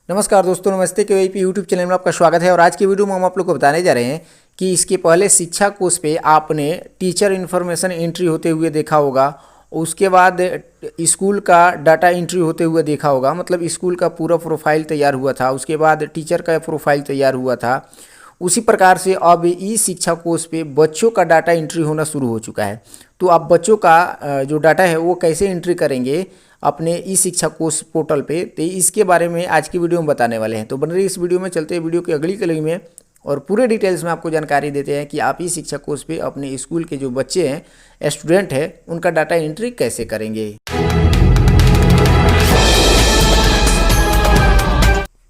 नमस्कार दोस्तों, नमस्ते। के यूट्यूब चैनल में आपका स्वागत है। और आज की वीडियो में हम आप लोग को बताने जा रहे हैं कि इसके पहले शिक्षा कोष पे आपने टीचर इन्फॉर्मेशन एंट्री होते हुए देखा होगा, उसके बाद स्कूल का डाटा एंट्री होते हुए देखा होगा, मतलब स्कूल का पूरा प्रोफाइल तैयार हुआ था, उसके बाद टीचर का प्रोफाइल तैयार हुआ था। उसी प्रकार से अब ई शिक्षा कोष पे बच्चों का डाटा एंट्री होना शुरू हो चुका है। तो आप बच्चों का जो डाटा है वो कैसे एंट्री करेंगे अपने ई शिक्षा कोष पोर्टल पे, तो इसके बारे में आज की वीडियो में बताने वाले हैं। तो बन रही इस वीडियो में चलते हैं वीडियो की अगली कड़ी में और पूरे डिटेल्स में आपको जानकारी देते हैं कि आप ई शिक्षा कोष पे अपने स्कूल के जो बच्चे हैं, स्टूडेंट हैं, उनका डाटा एंट्री कैसे करेंगे।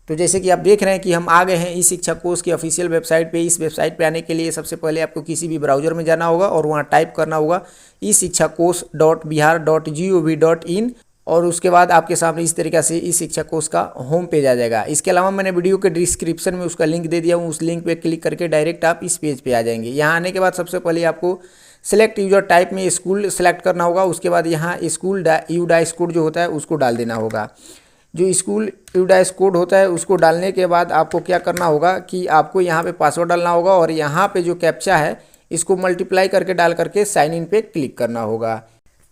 तो जैसे कि आप देख रहे हैं कि हम आ गए हैं ई शिक्षा कोष की ऑफिशियल वेबसाइट पे। इस वेबसाइट पे आने के लिए सबसे पहले आपको किसी भी ब्राउजर में जाना होगा और वहाँ टाइप करना होगा e-शिक्षाकोश.bihar.gov.in और उसके बाद आपके सामने इस तरीक़ा से ई शिक्षा कोष का होम पेज आ जाएगा। इसके अलावा मैंने वीडियो के डिस्क्रिप्शन में उसका लिंक दे दिया हूँ, उस लिंक पे क्लिक करके डायरेक्ट आप इस पेज पे आ जाएंगे। यहाँ आने के बाद सबसे पहले आपको सेलेक्ट यूजर टाइप में स्कूल सेलेक्ट करना होगा। उसके बाद यहाँ स्कूल यूडाइस कोड जो होता है उसको डाल देना होगा। जो स्कूल यूडाइस कोड होता है उसको डालने के बाद आपको क्या करना होगा कि आपको यहाँ पे पासवर्ड डालना होगा और यहाँ पे जो कैप्चा है इसको मल्टीप्लाई करके डाल करके साइन इन पे क्लिक करना होगा।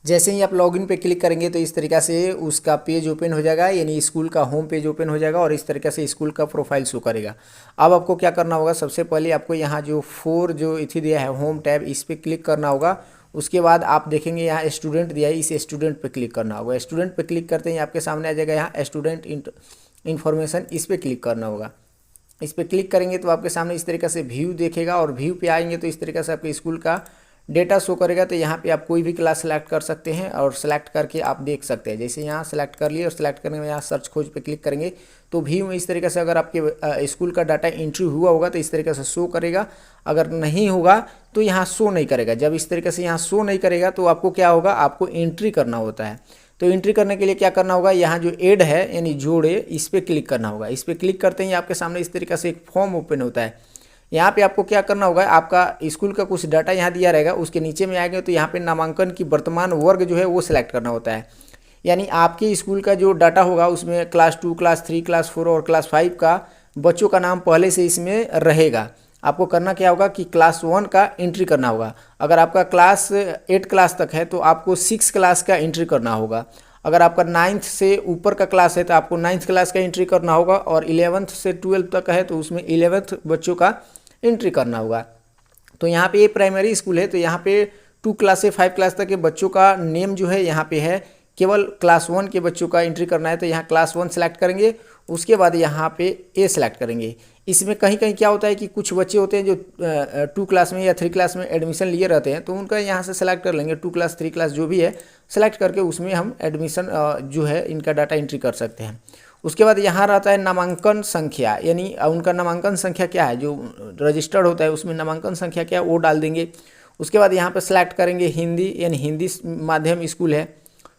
जैसे ही आप लॉगिन पे क्लिक करेंगे तो इस तरीक़ा से उसका पेज ओपन हो जाएगा, यानी स्कूल का होम पेज ओपन हो जाएगा और इस तरीक़े से स्कूल का प्रोफाइल शो करेगा। अब आपको क्या करना होगा, सबसे पहले आपको यहाँ जो 4 जो इथी दिया है होम टैब, इस पर क्लिक करना होगा। उसके बाद आप देखेंगे यहाँ स्टूडेंट दिया है, इस स्टूडेंट पे क्लिक करना होगा। स्टूडेंट पे क्लिक करते ही आपके सामने आ जाएगा यहाँ स्टूडेंट इन्फॉर्मेशन, इस पर क्लिक करना होगा। इस पर क्लिक करेंगे तो आपके सामने इस तरीके से व्यू देखेगा और व्यू पे आएंगे तो इस तरीके से आपके स्कूल का डेटा शो करेगा। तो यहाँ पे आप कोई भी क्लास सेलेक्ट कर सकते हैं और सेलेक्ट करके आप देख सकते हैं। जैसे यहाँ सेलेक्ट कर लिए और सेलेक्ट करने में यहाँ सर्च खोज पे क्लिक करेंगे तो व्यू में इस तरीके से अगर आपके स्कूल का डाटा एंट्री हुआ होगा तो इस तरीके से शो करेगा, अगर नहीं होगा तो यहाँ शो नहीं करेगा। जब इस तरीके से यहाँ शो नहीं करेगा तो आपको क्या होगा, आपको एंट्री करना होता है। तो एंट्री करने के लिए क्या करना होगा, यहाँ जो ऐड है यानी जोड़े, इस पर क्लिक करना होगा। इस पर क्लिक करते ही आपके सामने इस तरीके से एक फॉर्म ओपन होता है। यहाँ पे आपको क्या करना होगा, आपका स्कूल का कुछ डाटा यहाँ दिया रहेगा, उसके नीचे में आएंगे तो यहाँ पे नामांकन की वर्तमान वर्ग जो है वो सिलेक्ट करना होता है। यानी आपके स्कूल का जो डाटा होगा उसमें क्लास 2, क्लास 3, क्लास 4 और क्लास 5 का बच्चों का नाम पहले से इसमें रहेगा। आपको करना क्या होगा कि क्लास 1 का एंट्री करना होगा। अगर आपका क्लास 8 क्लास तक है तो आपको 6 क्लास का एंट्री करना होगा। अगर आपका 9th से ऊपर का क्लास है तो आपको 9th क्लास का एंट्री करना होगा और 11th से 12th तक है तो उसमें 11th बच्चों का एंट्री करना होगा। तो यहाँ पे ये प्राइमरी स्कूल है तो यहाँ पे 2 क्लास से 5 क्लास तक के बच्चों का नेम जो है यहाँ पे है। केवल क्लास 1 के बच्चों का एंट्री करना है तो यहाँ क्लास 1 सेलेक्ट करेंगे। उसके बाद यहाँ पे ए सेलेक्ट करेंगे। इसमें कहीं कहीं क्या होता है कि कुछ बच्चे होते हैं जो 2 क्लास में या 3 क्लास में एडमिशन लिए रहते हैं तो उनका यहाँ से सेलेक्ट कर लेंगे। 2 क्लास 3 क्लास जो भी है सेलेक्ट करके उसमें हम एडमिशन जो है इनका डाटा एंट्री कर सकते हैं। उसके बाद यहाँ रहता है नामांकन संख्या, यानी उनका नामांकन संख्या क्या है, जो रजिस्टर्ड होता है उसमें नामांकन संख्या क्या है वो डाल देंगे। उसके बाद यहाँ पर सेलेक्ट करेंगे हिंदी, यानी हिंदी माध्यम स्कूल है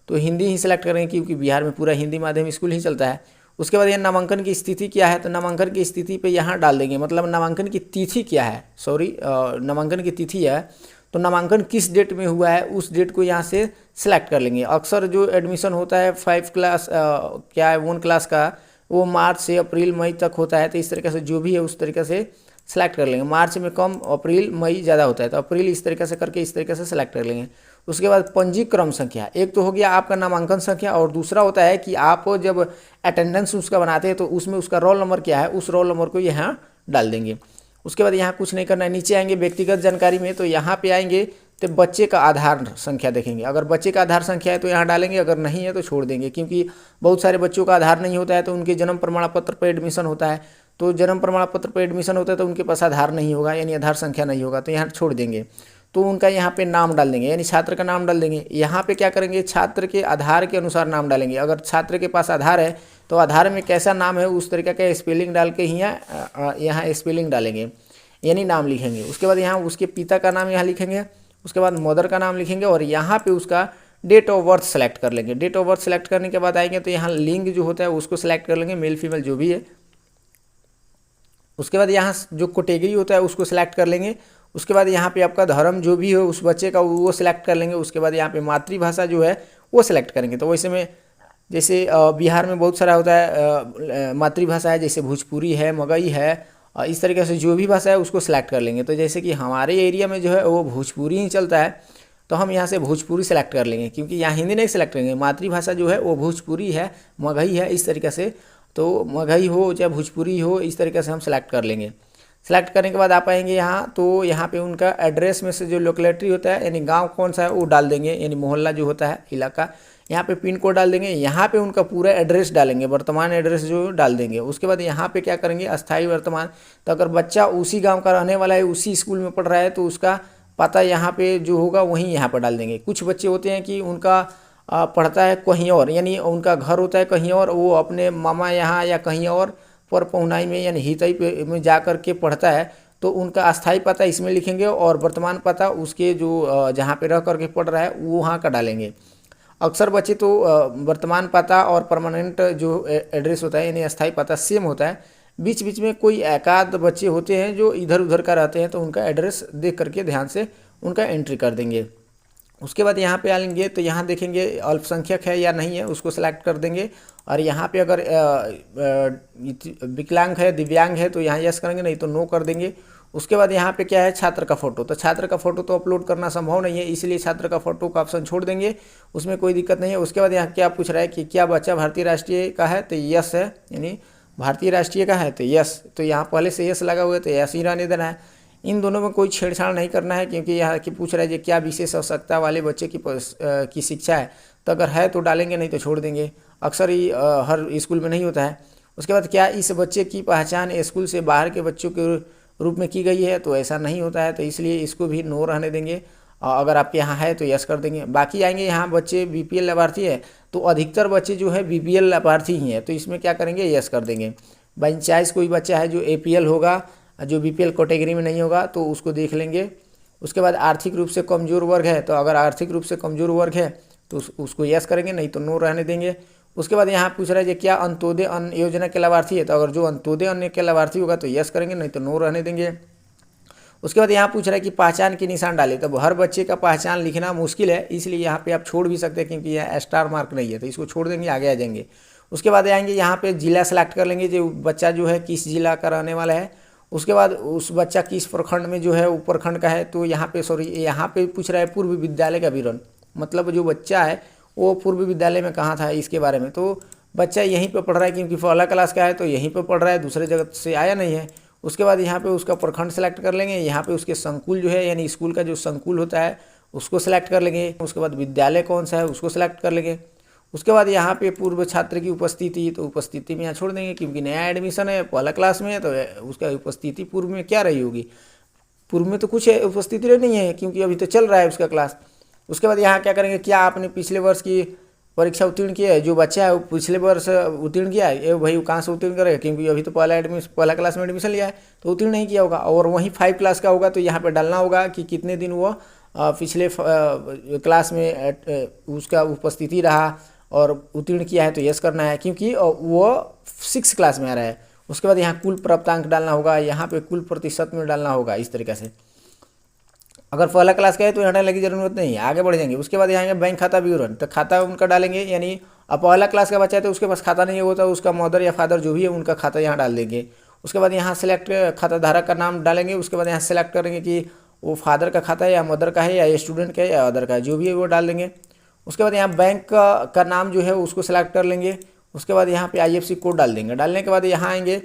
तो हिंदी ही सेलेक्ट करेंगे क्योंकि बिहार में पूरा हिंदी माध्यम स्कूल ही चलता है। उसके बाद यहाँ नामांकन की स्थिति क्या है तो नामांकन की स्थिति पे यहाँ डाल देंगे, मतलब नामांकन की तिथि क्या है, नामांकन की तिथि है तो नामांकन किस डेट में हुआ है उस डेट को यहाँ से सिलेक्ट कर लेंगे। अक्सर जो एडमिशन होता है 5 क्लास क्या है 1 क्लास का वो मार्च से अप्रैल मई तक होता है तो इस तरीके से जो भी है उस तरीके से सेलेक्ट कर लेंगे। मार्च में कम, अप्रैल मई ज़्यादा होता है तो अप्रैल इस तरीके से करके इस तरीके से सेलेक्ट कर लेंगे। उसके बाद पंजीक्रम संख्या, एक तो हो गया आपका नामांकन संख्या और दूसरा होता है कि आप जब अटेंडेंस उसका बनाते हैं तो उसमें उसका रोल नंबर क्या है उस रोल नंबर को यहाँ डाल देंगे। उसके बाद यहाँ कुछ नहीं करना है, नीचे आएंगे व्यक्तिगत जानकारी में तो यहाँ पे आएंगे तो बच्चे का आधार संख्या देखेंगे। अगर बच्चे का आधार संख्या है तो यहाँ डालेंगे, अगर नहीं है तो छोड़ देंगे क्योंकि बहुत सारे बच्चों का आधार नहीं होता है तो उनके जन्म प्रमाण पत्र पर एडमिशन होता है। तो जन्म प्रमाण पत्र पर एडमिशन होता है तो उनके पास आधार नहीं होगा, यानी आधार संख्या नहीं होगा तो यहाँ छोड़ देंगे। तो उनका यहाँ पे नाम डाल देंगे, यानी छात्र का नाम डाल देंगे। यहाँ पे क्या करेंगे, छात्र के आधार के अनुसार नाम डालेंगे। अगर छात्र के पास आधार है तो आधार में कैसा नाम है उस तरीके का स्पेलिंग डाल के ही यहाँ स्पेलिंग डालेंगे, यानी नाम लिखेंगे। उसके बाद यहाँ उसके पिता का नाम यहाँ लिखेंगे, उसके बाद मदर का नाम लिखेंगे और यहाँ पे उसका डेट ऑफ बर्थ सेलेक्ट कर लेंगे। डेट ऑफ बर्थ सेलेक्ट करने के बाद आएंगे तो यहाँ लिंग जो होता है उसको सेलेक्ट कर लेंगे, मेल फीमेल जो भी है। उसके बाद यहाँ जो कैटेगरी होता है उसको सेलेक्ट कर लेंगे। उसके बाद यहाँ पे आपका धर्म जो भी हो उस बच्चे का वो सिलेक्ट कर लेंगे। उसके बाद यहाँ पे मातृभाषा जो है वो सिलेक्ट करेंगे। तो वैसे में जैसे बिहार में बहुत सारा होता है मातृभाषा है, जैसे भोजपुरी है, मगही है, इस तरीके से जो भी भाषा है उसको सिलेक्ट कर लेंगे। तो जैसे कि हमारे एरिया में जो है वो भोजपुरी ही चलता है, तो हम यहाँ से भोजपुरी सेलेक्ट कर लेंगे, क्योंकि यहाँ हिंदी नहीं सेलेक्ट करेंगे, मातृभाषा जो है वो भोजपुरी है, मगही है, इस तरीके से। तो मगही हो चाहे भोजपुरी हो, इस तरीके से हम सेलेक्ट कर लेंगे। सेलेक्ट करने के बाद आप आएंगे यहाँ, तो यहाँ पे उनका एड्रेस में से जो लोकेलिटी होता है, यानी गांव कौन सा है वो डाल देंगे, यानी मोहल्ला जो होता है, इलाका। यहाँ पे पिन कोड डाल देंगे, यहाँ पे उनका पूरा एड्रेस डालेंगे, वर्तमान एड्रेस जो डाल देंगे। उसके बाद यहाँ पे क्या करेंगे, अस्थाई वर्तमान। तो अगर बच्चा उसी गाँव का रहने वाला है, उसी स्कूल में पढ़ रहा है, तो उसका पता यहाँ पे जो होगा वहीं यहाँ पर डाल देंगे। कुछ बच्चे होते हैं कि उनका पढ़ता है कहीं और, यानी उनका घर होता है कहीं और, वो अपने मामा यहाँ या कहीं और पर पहुनाई में यानी हितई पे में जा कर के पढ़ता है, तो उनका अस्थाई पता इसमें लिखेंगे और वर्तमान पता उसके जो जहाँ पे रह करके पढ़ रहा है वो वहाँ का डालेंगे। अक्सर बच्चे तो वर्तमान पता और परमानेंट जो एड्रेस होता है यानी अस्थाई पता सेम होता है। बीच बीच में कोई एकाध बच्चे होते हैं जो इधर उधर का रहते हैं, तो उनका एड्रेस देख करके ध्यान से उनका एंट्री कर देंगे। उसके बाद यहाँ पे आएंगे तो यहाँ देखेंगे अल्पसंख्यक है या नहीं है, उसको सेलेक्ट कर देंगे। और यहाँ पे अगर विकलांग है, दिव्यांग है, तो यहाँ यस करेंगे, नहीं तो नो कर देंगे। उसके बाद यहाँ पे क्या है, छात्र का फोटो। तो छात्र का फोटो तो अपलोड करना संभव नहीं है, इसलिए छात्र का फोटो का ऑप्शन छोड़ देंगे, उसमें कोई दिक्कत नहीं है। उसके बाद यहाँ क्या पूछ रहा है कि क्या बच्चा भारतीय राष्ट्रीय का है, तो यस है, यानी भारतीय राष्ट्रीय का है तो यस। तो यहाँ पहले से यस लगा हुआ है तो यस ही रहने देना है। इन दोनों में कोई छेड़छाड़ नहीं करना है, क्योंकि यहाँ की पूछ रहा है कि क्या विशेष आवश्यकता वाले बच्चे की शिक्षा है, तो अगर है तो डालेंगे, नहीं तो छोड़ देंगे। अक्सर ही हर स्कूल में नहीं होता है। उसके बाद क्या इस बच्चे की पहचान स्कूल से बाहर के बच्चों के रूप में की गई है, तो ऐसा नहीं होता है, तो इसलिए इसको भी नो रहने देंगे। अगर आपके यहाँ है तो यस कर देंगे। बाकी आएंगे यहाँ बच्चे बीपीएल लाभार्थी है, तो अधिकतर बच्चे जो है बीपीएल लाभार्थी ही हैं, तो इसमें क्या करेंगे, यस कर देंगे। बाई चांस कोई बच्चा है जो एपीएल होगा, जो बीपीएल कैटेगरी में नहीं होगा, तो उसको देख लेंगे। उसके बाद आर्थिक रूप से कमज़ोर वर्ग है, तो अगर आर्थिक रूप से कमज़ोर वर्ग है तो उसको यस करेंगे, नहीं तो नो रहने देंगे। उसके बाद यहाँ पूछ रहा है कि क्या अंत्योदय अन्न योजना के लाभार्थी है, तो अगर जो अंत्योदय अन्न के लाभार्थी होगा तो यस करेंगे, नहीं तो नो रहने देंगे। उसके बाद यहाँ पूछ रहा है कि पहचान के निशान डाले, तब हर बच्चे का पहचान लिखना मुश्किल है, इसलिए यहाँ पे आप छोड़ भी सकते हैं, क्योंकि यहाँ स्टार मार्क नहीं है, तो इसको छोड़ देंगे, आगे आ जाएंगे। उसके बाद आएंगे यहाँ पे जिला सेलेक्ट कर लेंगे, जो बच्चा जो है किस जिला का रहने वाला है। उसके बाद उस बच्चा किस प्रखंड में जो है वो प्रखंड का है, तो यहाँ पे यहाँ पे पूछ रहा है पूर्व विद्यालय का विवरण, मतलब जो बच्चा है वो पूर्व विद्यालय में कहाँ था इसके बारे में। तो बच्चा यहीं पे पढ़ रहा है, क्योंकि पहला क्लास का है तो यहीं पे पढ़ रहा है, दूसरे जगह से आया नहीं है। उसके बाद यहाँ पे उसका प्रखंड सेलेक्ट कर लेंगे, यहाँ पे उसके संकुल जो है यानी स्कूल का जो संकुल होता है उसको सेलेक्ट कर लेंगे। उसके बाद विद्यालय कौन सा है उसको सेलेक्ट कर लेंगे। उसके बाद यहाँ पे पूर्व छात्र की उपस्थिति, तो उपस्थिति में यहाँ छोड़ देंगे, क्योंकि नया एडमिशन है, पहला क्लास में है, तो उसका उपस्थिति पूर्व में क्या रही होगी, पूर्व में तो कुछ उपस्थिति नहीं है, क्योंकि अभी तो चल रहा है उसका क्लास। उसके बाद यहाँ क्या करेंगे, क्या आपने पिछले वर्ष की परीक्षा उत्तीर्ण किया है, जो बच्चा है वो पिछले वर्ष उत्तीर्ण किया है, ये भाई वो कहाँ से उत्तीर्ण करेगा, क्योंकि अभी तो पहला क्लास में एडमिशन लिया है तो उत्तीर्ण नहीं किया होगा। और वहीं 5 क्लास का होगा तो यहाँ पे डालना होगा कि कितने दिन वो पिछले क्लास में उसका उपस्थिति रहा और उत्तीर्ण किया है, तो यस करना है, क्योंकि वो 6 क्लास में आ रहा है। उसके बाद यहाँ कुल प्राप्तांक डालना होगा, यहाँ पे कुल प्रतिशत में डालना होगा, इस तरीके से। अगर पहला क्लास का है तो यहाँ डालने की जरूरत नहीं है, आगे बढ़ जाएंगे। उसके बाद यहाँ बैंक खाता विवरण, तो खाता उनका डालेंगे, यानी अब पहला क्लास का बच्चा है तो उसके पास खाता नहीं होता, उसका मदर या फादर जो भी है उनका खाता यहाँ डाल देंगे। उसके बाद यहाँ सेलेक्ट खाता धारक का नाम डालेंगे। उसके बाद यहाँ सेलेक्ट करेंगे कि वो फादर का खाता है या मदर का है या स्टूडेंट का है या अदर का है, जो भी है वो डाल देंगे। उसके बाद यहाँ बैंक का नाम जो है उसको सेलेक्ट कर लेंगे। उसके बाद यहाँ पे IFSC कोड डाल देंगे। डालने के बाद यहाँ आएंगे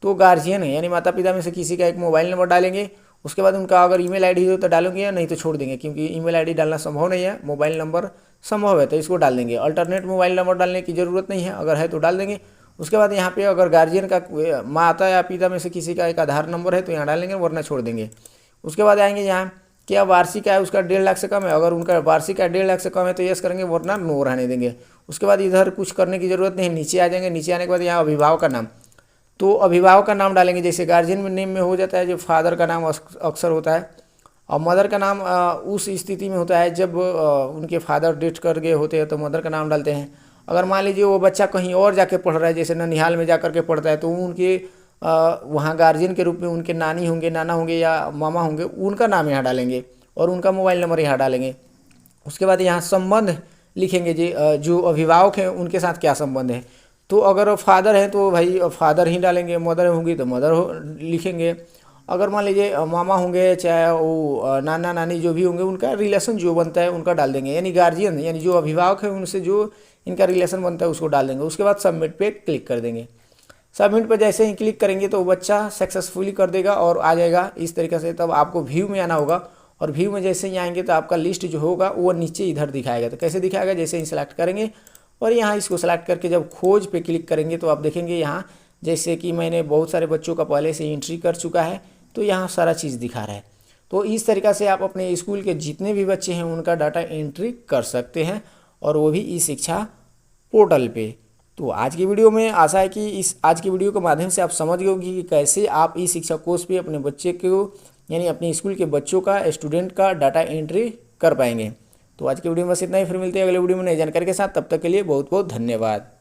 तो गार्जियन है यानी माता पिता में से किसी का एक मोबाइल नंबर डालेंगे। उसके बाद उनका अगर ईमेल आईडी हो तो डालेंगे, या नहीं तो छोड़ देंगे, क्योंकि ईमेल आईडी डालना संभव नहीं है, मोबाइल नंबर संभव है तो इसको डाल देंगे। अल्टरनेट मोबाइल नंबर डालने की ज़रूरत नहीं है, अगर है तो डाल देंगे। उसके बाद यहाँ पे अगर गार्जियन का माता या पिता में से किसी का एक आधार नंबर है तो यहाँ डालेंगे, वरना छोड़ देंगे। उसके बाद आएंगे यहाँ क्या वार्षिक है उसका 1.5 लाख से कम है, अगर उनका वार्षिक है 1.5 लाख से कम है तो यस करेंगे, वरना नो रहने देंगे। उसके बाद इधर कुछ करने की ज़रूरत नहीं, नीचे आ जाएंगे। नीचे आने के बाद यहाँ अभिभावक का नाम, तो अभिभावक का नाम डालेंगे। जैसे गार्जियन में नेम में हो जाता है जो फादर का नाम अक्सर होता है, और मदर का नाम उस स्थिति में होता है जब उनके फादर डेथ कर गए होते हैं तो मदर का नाम डालते हैं। अगर मान लीजिए वो बच्चा कहीं और जाके पढ़ रहा है, जैसे ननिहाल में जा कर के पढ़ता है, तो उनके वहाँ गार्जियन के रूप में उनके नानी होंगे, नाना होंगे या मामा होंगे, उनका नाम यहाँ डालेंगे और उनका मोबाइल नंबर यहाँ डालेंगे। उसके बाद यहाँ संबंध लिखेंगे जी जो अभिभावक हैं उनके साथ क्या संबंध है। तो अगर फादर हैं तो भाई फादर ही डालेंगे, मदर होंगी तो मदर लिखेंगे। अगर मान लीजिए मामा होंगे चाहे वो नाना नानी जो भी होंगे उनका रिलेशन जो बनता है उनका डाल देंगे, यानी गार्जियन यानी जो अभिभावक है उनसे जो इनका रिलेशन बनता है उसको डाल देंगे। उसके बाद सबमिट पे क्लिक कर देंगे। सबमिट पर जैसे ही क्लिक करेंगे तो बच्चा सक्सेसफुली कर देगा और आ जाएगा इस तरीके से। तब आपको व्यू में आना होगा और व्यू में जैसे ही आएंगे तो आपका लिस्ट जो होगा वो नीचे इधर दिखाएगा। तो कैसे दिखाएगा, जैसे ही सिलेक्ट करेंगे और यहाँ इसको सेलेक्ट करके जब खोज पे क्लिक करेंगे तो आप देखेंगे यहाँ जैसे कि मैंने बहुत सारे बच्चों का पहले से एंट्री कर चुका है तो यहाँ सारा चीज़ दिखा रहा है। तो इस तरीक़ा से आप अपने स्कूल के जितने भी बच्चे हैं उनका डाटा एंट्री कर सकते हैं और वो भी ई शिक्षा पोर्टल पे। तो आज की वीडियो में आशा है कि इस आज की वीडियो के माध्यम से आप समझ गए होंगे कि कैसे आप ई शिक्षा कोर्स पे अपने बच्चे को यानी अपने स्कूल के बच्चों का स्टूडेंट का डाटा एंट्री कर पाएंगे। तो आज की वीडियो में बस इतना ही, फिर मिलते हैं अगले वीडियो में नई जानकारी के साथ। तब तक के लिए बहुत बहुत धन्यवाद।